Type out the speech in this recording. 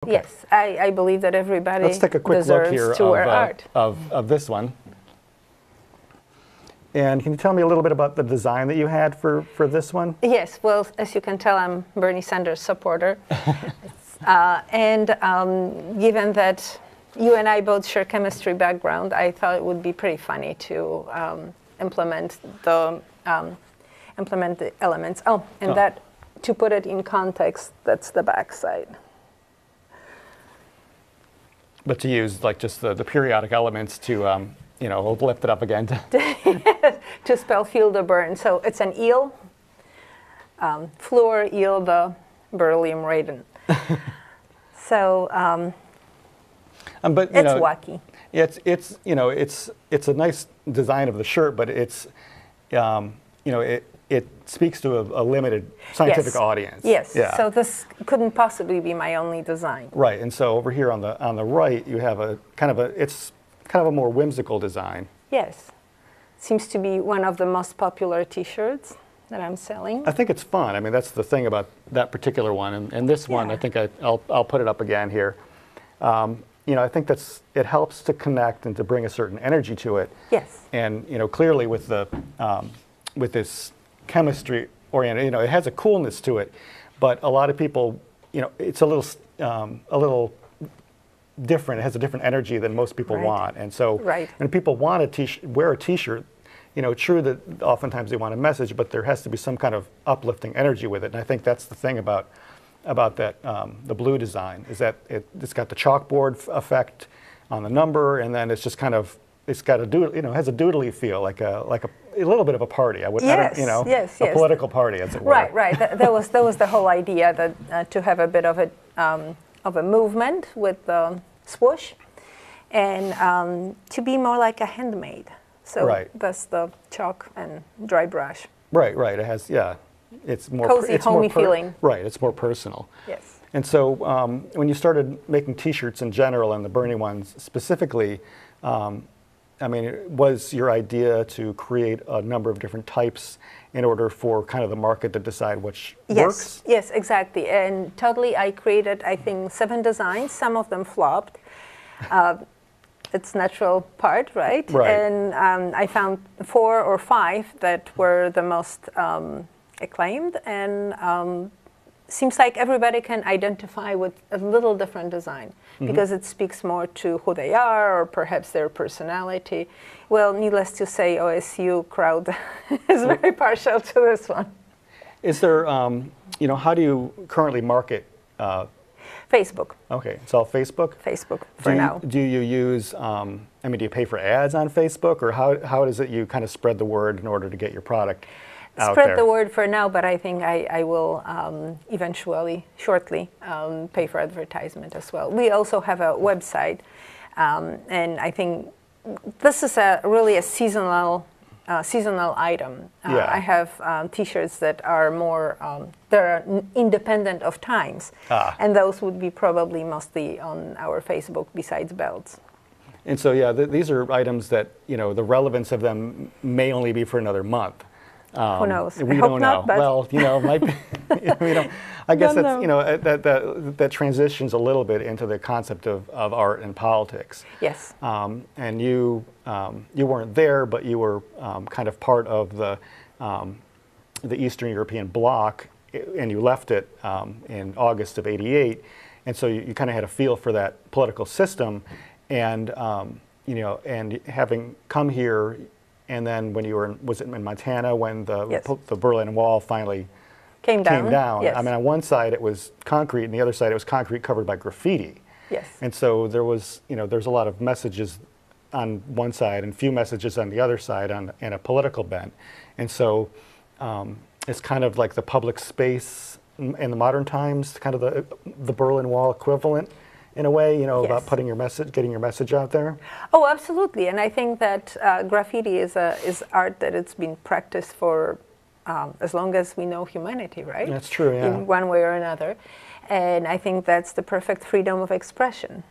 Okay. Yes, I believe that everybody Let's take a quick look here to wear art. of this one. And can you tell me a little bit about the design that you had for this one? Yes, well, as you can tell, I'm Bernie Sanders supporter. Given that you and I both share chemistry background, I thought it would be pretty funny to implement the elements. That, to put it in context, that's the back side. But to use like just the periodic elements to, you know, lift it up again. To spell feel the burn. So it's an eel, fluor eel, the beryllium radon. So but, it's wacky. It's you know it's a nice design of the shirt, but it's you know it speaks to a limited scientific audience. Yes. Yeah. So this couldn't possibly be my only design. Right. And so over here on the right, you have it's kind of a more whimsical design. Yes. Seems to be one of the most popular T-shirts that I'm selling. I think it's fun. I mean, that's the thing about that particular one. And this one, I think I'll put it up again here. You know, I think it helps to connect and to bring a certain energy to it. Yes. And you know, clearly with with this chemistry oriented, you know, it has a coolness to it, but a lot of people, you know, it's a little different. It has a different energy than most people want. And so when people want to wear a T-shirt, you know, true that oftentimes they want a message, but there has to be some kind of uplifting energy with it. And I think that's the thing about that the blue design is that it's got the chalkboard effect on the number, and then it's just kind of it's got a it know, has a doodly feel, like a little bit of a party. I don't, you know, a political party, as it were. Right. That was the whole idea, that to have a bit of a movement with the swoosh, and to be more like a handmade. So that's the chalk and dry brush. Right. It has it's more cozy, homey feeling. Right. It's more personal. Yes. And so when you started making T-shirts in general and the Bernie ones specifically, I mean, was your idea to create a number of different types in order for kind of the market to decide which works? Yes, exactly. And totally, I created, I think, 7 designs. Some of them flopped. It's natural part, right? And I found 4 or 5 that were the most acclaimed, and seems like everybody can identify with a little different design because it speaks more to who they are or perhaps their personality. Well, needless to say, OSU crowd is very partial to this one. Is there, you know, how do you currently market? Facebook. Okay, it's all Facebook? Facebook for now. Do you use, I mean, do you pay for ads on Facebook, or how does it you kind of spread the word in order to get your product out there? Spread the word for now, but I think I will eventually, shortly, pay for advertisement as well. We also have a website, and I think this is really a seasonal item. I have T-shirts that are more they're independent of times, and those would be probably mostly on our Facebook besides belts. And so these are items that, you know, the relevance of them may only be for another month. Who knows? We don't know. Well, you know, might be, you know, I guess that's, you know, that transitions a little bit into the concept of art and politics. Yes. And you weren't there, but you were kind of part of the Eastern European bloc, and you left it in August of '88, and so you kind of had a feel for that political system, and you know, and having come here. And then when you were was it in Montana when the Berlin Wall finally came down? Yes. I mean, on one side it was concrete, and the other side it was concrete covered by graffiti. Yes. And so there was, you know, there's a lot of messages on one side and few messages on the other side in a political bent. And so it's kind of like the public space in the modern times, kind of the Berlin Wall equivalent. In a way, you know, about getting your message out there. Oh, absolutely, and I think that graffiti is art that it's been practiced for as long as we know humanity, right? That's true, yeah. In one way or another, and I think that's the perfect freedom of expression.